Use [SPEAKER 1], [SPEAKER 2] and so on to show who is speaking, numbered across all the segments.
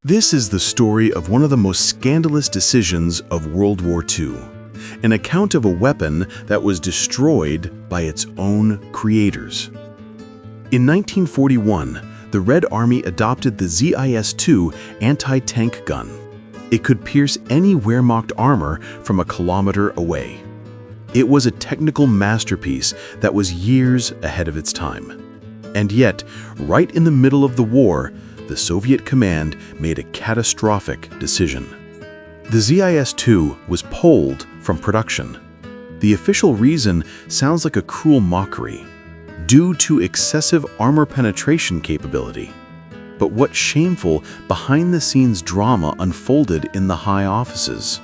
[SPEAKER 1] This is the story of one of the most scandalous decisions of World War II, an account of a weapon that was destroyed by its own creators. In 1941, the Red Army adopted the ZIS-2 anti-tank gun. It could pierce any Wehrmacht armor from a kilometer away. It was a technical masterpiece that was years ahead of its time. And yet, right in the middle of the war, the Soviet command made a catastrophic decision. The ZIS-2 was pulled from production. The official reason sounds like a cruel mockery, due to excessive armor penetration capability. But what shameful behind-the-scenes drama unfolded in the high offices?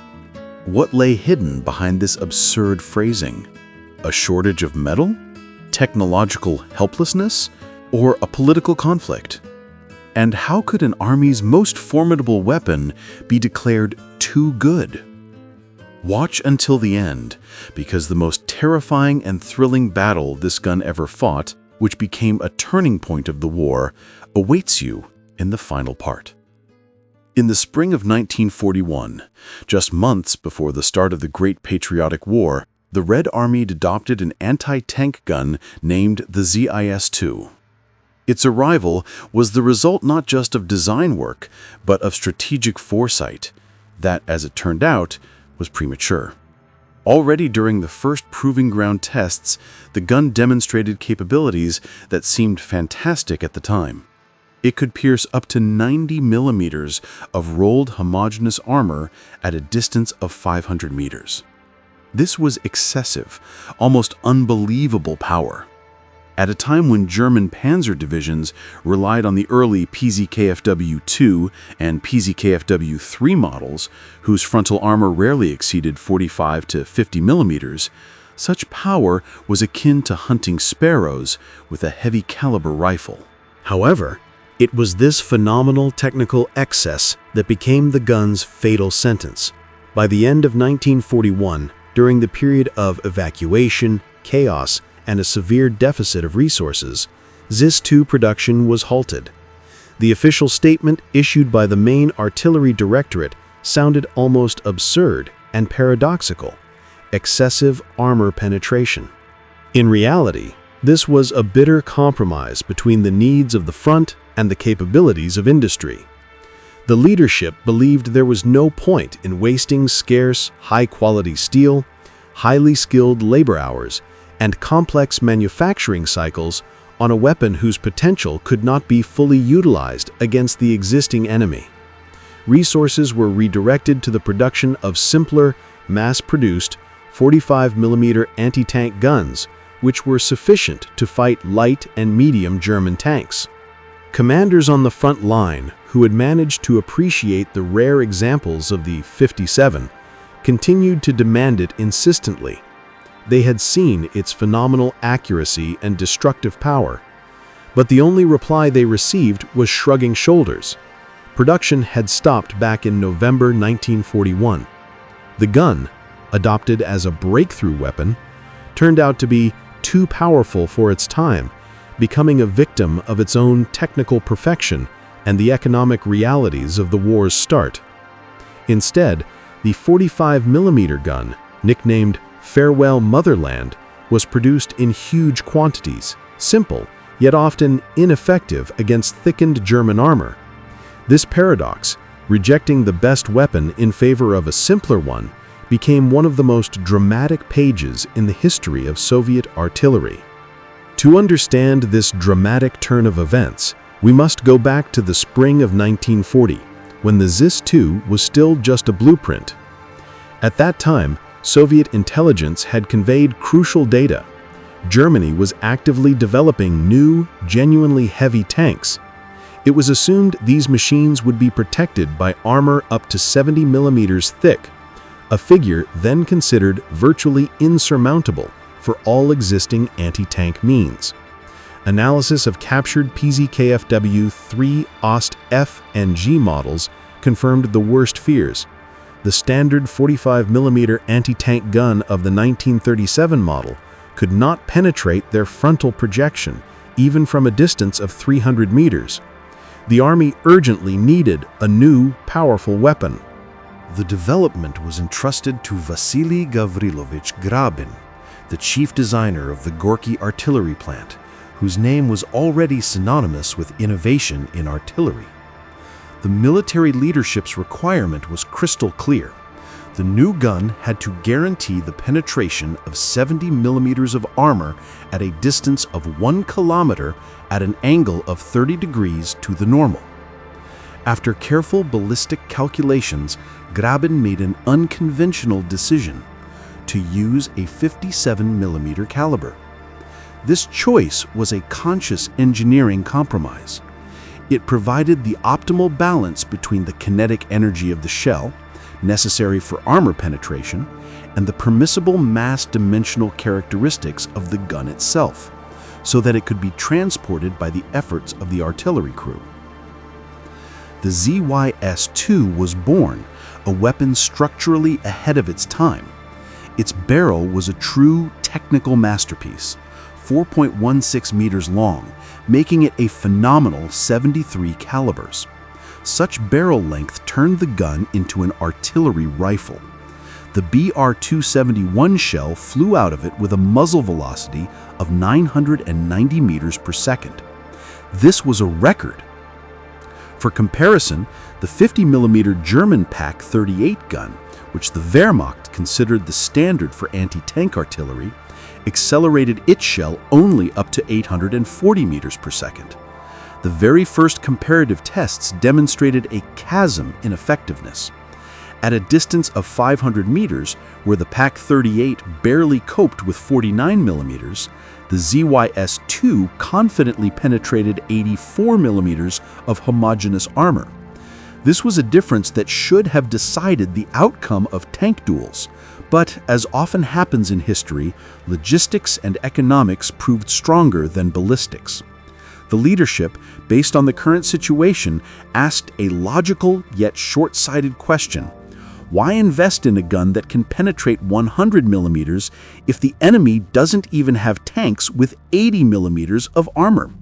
[SPEAKER 1] What lay hidden behind this absurd phrasing? A shortage of metal? Technological helplessness? Or a political conflict? And how could an army's most formidable weapon be declared too good? Watch until the end, because the most terrifying and thrilling battle this gun ever fought, which became a turning point of the war, awaits you in the final part. In the spring of 1941, just months before the start of the Great Patriotic War, the Red Army adopted an anti-tank gun named the ZIS-2. Its arrival was the result not just of design work, but of strategic foresight that, as it turned out, was premature. Already during the first proving ground tests, the gun demonstrated capabilities that seemed fantastic at the time. It could pierce up to 90 millimeters of rolled homogeneous armor at a distance of 500 meters. This was excessive, almost unbelievable power. At a time when German panzer divisions relied on the early PZKFW-2 and PZKFW-3 models, whose frontal armor rarely exceeded 45 to 50 millimeters, such power was akin to hunting sparrows with a heavy-caliber rifle. However, it was this phenomenal technical excess that became the gun's fatal sentence. By the end of 1941, during the period of evacuation, chaos, and a severe deficit of resources, ZIS-2 production was halted. The official statement issued by the main artillery directorate sounded almost absurd and paradoxical: excessive armor penetration. In reality, this was a bitter compromise between the needs of the front and the capabilities of industry. The leadership believed there was no point in wasting scarce, high-quality steel, highly skilled labor hours, and complex manufacturing cycles on a weapon whose potential could not be fully utilized against the existing enemy. Resources were redirected to the production of simpler, mass-produced 45mm anti-tank guns, which were sufficient to fight light and medium German tanks. Commanders on the front line, who had managed to appreciate the rare examples of the 57, continued to demand it insistently. They had seen its phenomenal accuracy and destructive power, but the only reply they received was shrugging shoulders. Production had stopped back in November 1941. The gun, adopted as a breakthrough weapon, turned out to be too powerful for its time, becoming a victim of its own technical perfection and the economic realities of the war's start. Instead, the 45mm gun, nicknamed Farewell Motherland, was produced in huge quantities, simple, yet often ineffective against thickened German armor. This paradox, rejecting the best weapon in favor of a simpler one, became one of the most dramatic pages in the history of Soviet artillery. To understand this dramatic turn of events, we must go back to the spring of 1940, when the ZIS-2 was still just a blueprint. At that time, Soviet intelligence had conveyed crucial data. Germany was actively developing new, genuinely heavy tanks. It was assumed these machines would be protected by armor up to 70 millimeters thick, a figure then considered virtually insurmountable for all existing anti-tank means. Analysis of captured PZKFW-3 Ost F and G models confirmed the worst fears. The standard 45mm anti-tank gun of the 1937 model could not penetrate their frontal projection, even from a distance of 300 meters. The army urgently needed a new, powerful weapon. The development was entrusted to Vasily Gavrilovich Grabin, the chief designer of the Gorky artillery plant, whose name was already synonymous with innovation in artillery. The military leadership's requirement was crystal clear. The new gun had to guarantee the penetration of 70 millimeters of armor at a distance of 1 kilometer at an angle of 30 degrees to the normal. After careful ballistic calculations, Grabin made an unconventional decision to use a 57 millimeter caliber. This choice was a conscious engineering compromise. It provided the optimal balance between the kinetic energy of the shell, necessary for armor penetration, and the permissible mass-dimensional characteristics of the gun itself, so that it could be transported by the efforts of the artillery crew. The ZYS-2 was born, a weapon structurally ahead of its time. Its barrel was a true technical masterpiece, 4.16 meters long, making it a phenomenal 73 calibers. Such barrel length turned the gun into an artillery rifle. The BR-271 shell flew out of it with a muzzle velocity of 990 meters per second. This was a record. For comparison, the 50mm German Pak-38 gun, which the Wehrmacht considered the standard for anti-tank artillery, accelerated its shell only up to 840 meters per second. The very first comparative tests demonstrated a chasm in effectiveness. At a distance of 500 meters, where the Pak-38 barely coped with 49 millimeters, the ZYS-2 confidently penetrated 84 millimeters of homogeneous armor. This was a difference that should have decided the outcome of tank duels, but as often happens in history, logistics and economics proved stronger than ballistics. The leadership, based on the current situation, asked a logical yet short-sighted question. Why invest in a gun that can penetrate 100 millimeters if the enemy doesn't even have tanks with 80 millimeters of armor?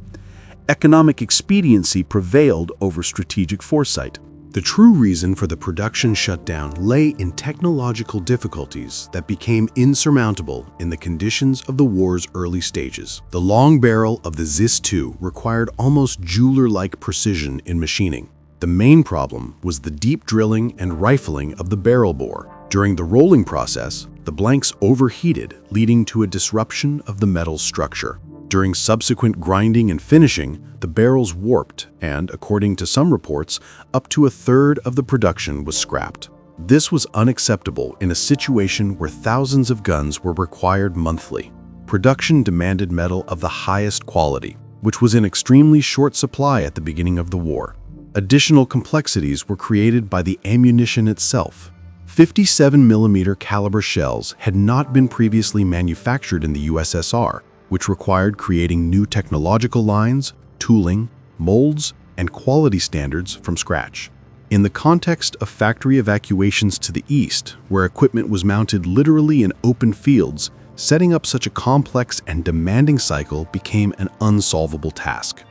[SPEAKER 1] Economic expediency prevailed over strategic foresight. The true reason for the production shutdown lay in technological difficulties that became insurmountable in the conditions of the war's early stages. The long barrel of the ZYS-2 required almost jeweler-like precision in machining. The main problem was the deep drilling and rifling of the barrel bore. During the rolling process, the blanks overheated, leading to a disruption of the metal's structure. During subsequent grinding and finishing, the barrels warped and, according to some reports, up to a third of the production was scrapped. This was unacceptable in a situation where thousands of guns were required monthly. Production demanded metal of the highest quality, which was in extremely short supply at the beginning of the war. Additional complexities were created by the ammunition itself. 57mm caliber shells had not been previously manufactured in the USSR, which required creating new technological lines, tooling, molds, and quality standards from scratch. In the context of factory evacuations to the east, where equipment was mounted literally in open fields, setting up such a complex and demanding cycle became an unsolvable task.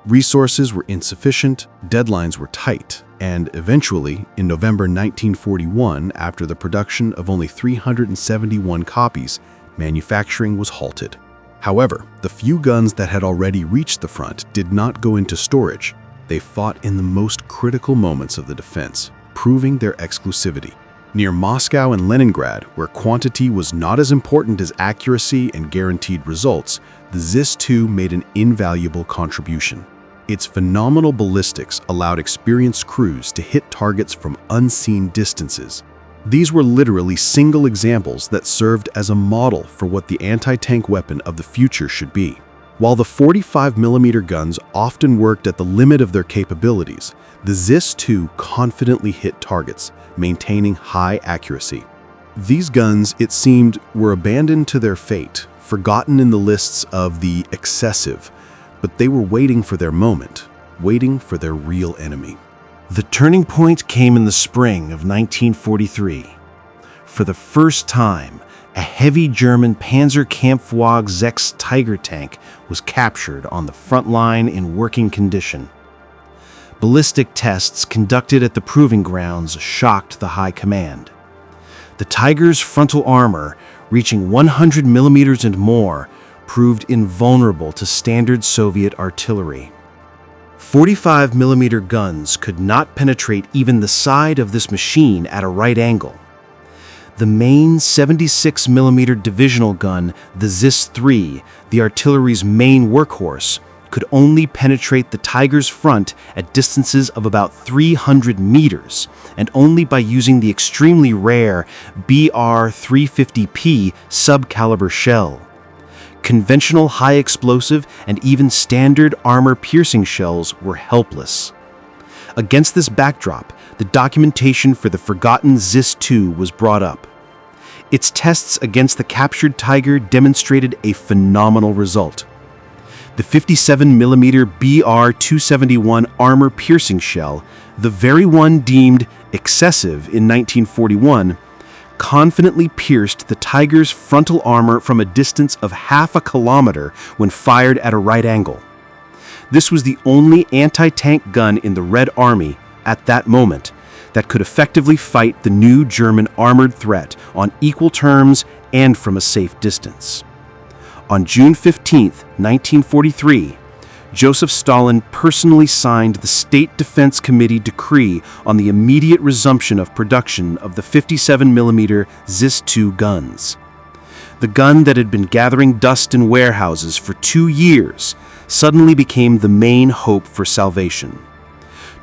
[SPEAKER 1] Resources were insufficient, deadlines were tight, and eventually, in November 1941, after the production of only 371 copies, manufacturing was halted. However, the few guns that had already reached the front did not go into storage. They fought in the most critical moments of the defense, proving their exclusivity. Near Moscow and Leningrad, where quantity was not as important as accuracy and guaranteed results, the ZYS-2 made an invaluable contribution. Its phenomenal ballistics allowed experienced crews to hit targets from unseen distances. These were literally single examples that served as a model for what the anti-tank weapon of the future should be. While the 45mm guns often worked at the limit of their capabilities, the ZYS-2 confidently hit targets, maintaining high accuracy. These guns, it seemed, were abandoned to their fate, forgotten in the lists of the excessive, but they were waiting for their moment, waiting for their real enemy. The turning point came in the spring of 1943. For the first time, a heavy German Panzerkampfwagen 6 Tiger tank was captured on the front line in working condition.
[SPEAKER 2] Ballistic tests conducted at the proving grounds shocked the high command. The Tiger's frontal armor, reaching 100 millimeters and more, proved invulnerable to standard Soviet artillery. 45-millimeter guns could not penetrate even the side of this machine at a right angle. The main 76-millimeter divisional gun, the ZIS-3, the artillery's main workhorse, could only penetrate the Tiger's front at distances of about 300 meters, and only by using the extremely rare BR-350P subcaliber shell. Conventional high-explosive and even standard armor-piercing shells were helpless. Against this backdrop, the documentation for the forgotten ZIS-2 was brought up. Its tests against the captured Tiger demonstrated a phenomenal result. The 57-millimeter BR-271 armor-piercing shell, the very one deemed excessive in 1941, confidently pierced the Tiger's frontal armor from a distance of half a kilometer when fired at a right angle. This was the only anti-tank gun in the Red Army, at that moment, that could effectively fight the new German armored threat on equal terms and from a safe distance. On June 15, 1943, Joseph Stalin personally signed the State Defense Committee decree on the immediate resumption of production of the 57-millimeter ZIS-2 guns. The gun that had been gathering dust in warehouses for 2 years suddenly became the main hope for salvation.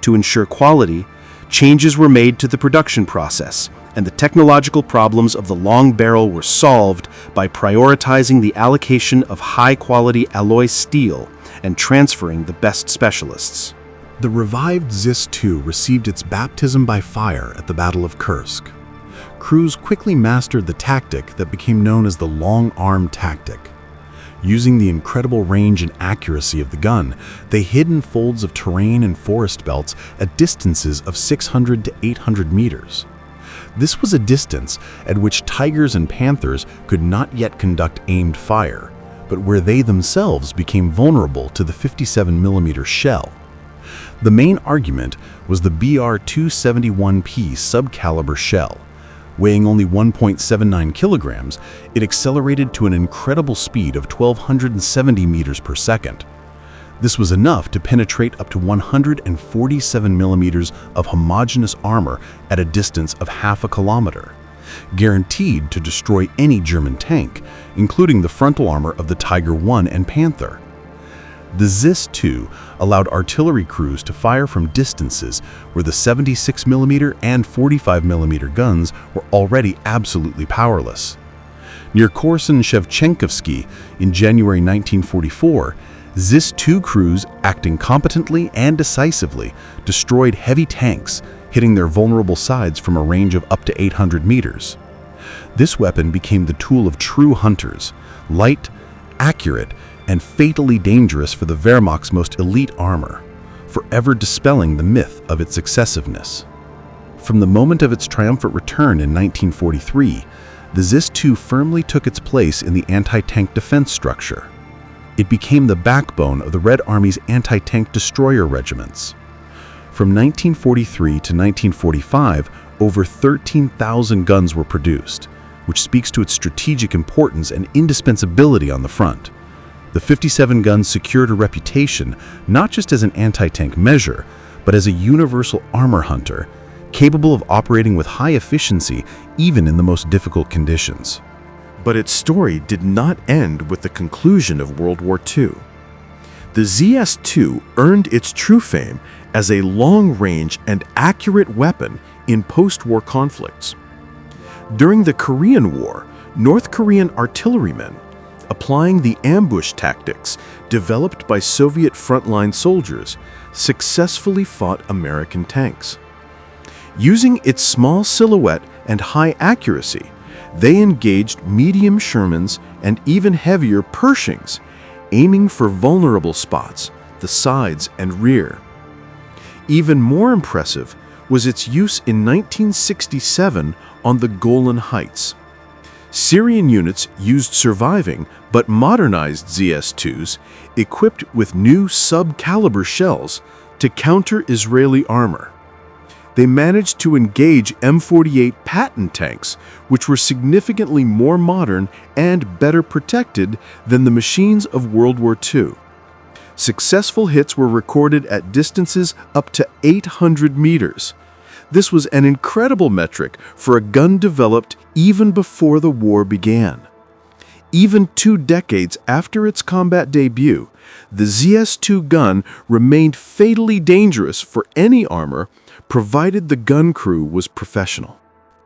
[SPEAKER 2] To ensure quality, changes were made to the production process, and the technological problems of the long barrel were solved by prioritizing the allocation of high-quality alloy steel and transferring the best specialists.
[SPEAKER 1] The revived ZIS-2 received its baptism by fire at the Battle of Kursk. Crews quickly mastered the tactic that became known as the long-arm tactic. Using the incredible range and accuracy of the gun, they hid in folds of terrain and forest belts at distances of 600 to 800 meters. This was a distance at which Tigers and Panthers could not yet conduct aimed fire, but where they themselves became vulnerable to the 57-millimeter shell. The main argument was the BR-271P subcaliber shell. Weighing only 1.79 kilograms, it accelerated to an incredible speed of 1,270 meters per second. This was enough to penetrate up to 147 millimeters of homogeneous armor at a distance of half a kilometer, guaranteed to destroy any German tank, including the frontal armor of the Tiger I and Panther. The ZIS-2 allowed artillery crews to fire from distances where the 76mm and 45mm guns were already absolutely powerless. Near Korsun-Shevchenkovsky in January 1944, ZIS-2 crews, acting competently and decisively, destroyed heavy tanks, hitting their vulnerable sides from a range of up to 800 meters. This weapon became the tool of true hunters, light, accurate, and fatally dangerous for the Wehrmacht's most elite armor, forever dispelling the myth of its excessiveness. From the moment of its triumphant return in 1943, the ZIS-2 firmly took its place in the anti-tank defense structure. It became the backbone of the Red Army's anti-tank destroyer regiments. From 1943 to 1945, over 13,000 guns were produced, which speaks to its strategic importance and indispensability on the front. The 57 guns secured a reputation not just as an anti-tank measure, but as a universal armor hunter, capable of operating with high efficiency even in the most difficult conditions. But its story did not end with the conclusion of World War II. The ZS-2 earned its true fame as a long-range and accurate weapon in post-war conflicts. During the Korean War, North Korean artillerymen, applying the ambush tactics developed by Soviet frontline soldiers, successfully fought American tanks. Using its small silhouette and high accuracy, they engaged medium Shermans and even heavier Pershings, aiming for vulnerable spots, the sides and rear. Even more impressive was its use in 1967 on the Golan Heights. Syrian units used surviving but modernized ZS-2s, equipped with new sub-caliber shells, to counter Israeli armor. They managed to engage M48 Patton tanks, which were significantly more modern and better protected than the machines of World War II. Successful hits were recorded at distances up to 800 meters. This was an incredible metric for a gun developed even before the war began. Even 2 decades after its combat debut, the ZS-2 gun remained fatally dangerous for any armor, provided the gun crew was professional.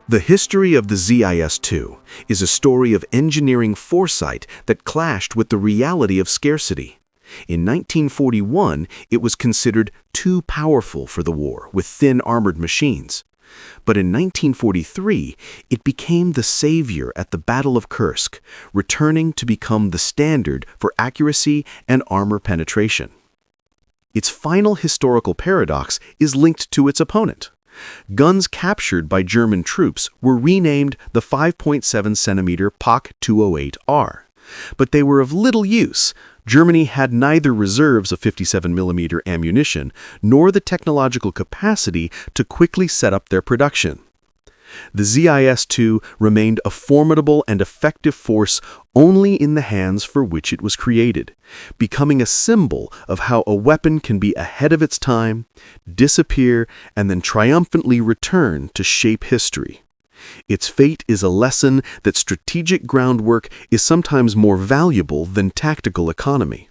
[SPEAKER 1] The history of the ZIS-2 is a story of engineering foresight that clashed with the reality of scarcity. In 1941, it was considered too powerful for the war with thin armored machines. But in 1943, it became the savior at the Battle of Kursk, returning to become the standard for accuracy and armor penetration. Its final historical paradox is linked to its opponent. Guns captured by German troops were renamed the 5.7-centimeter POC-208R, but they were of little use. Germany had neither reserves of 57mm ammunition nor the technological capacity to quickly set up their production. The ZIS-2 remained a formidable and effective force only in the hands for which it was created, becoming a symbol of how a weapon can be ahead of its time, disappear, and then triumphantly return to shape history. Its fate is a lesson that strategic groundwork is sometimes more valuable than tactical economy.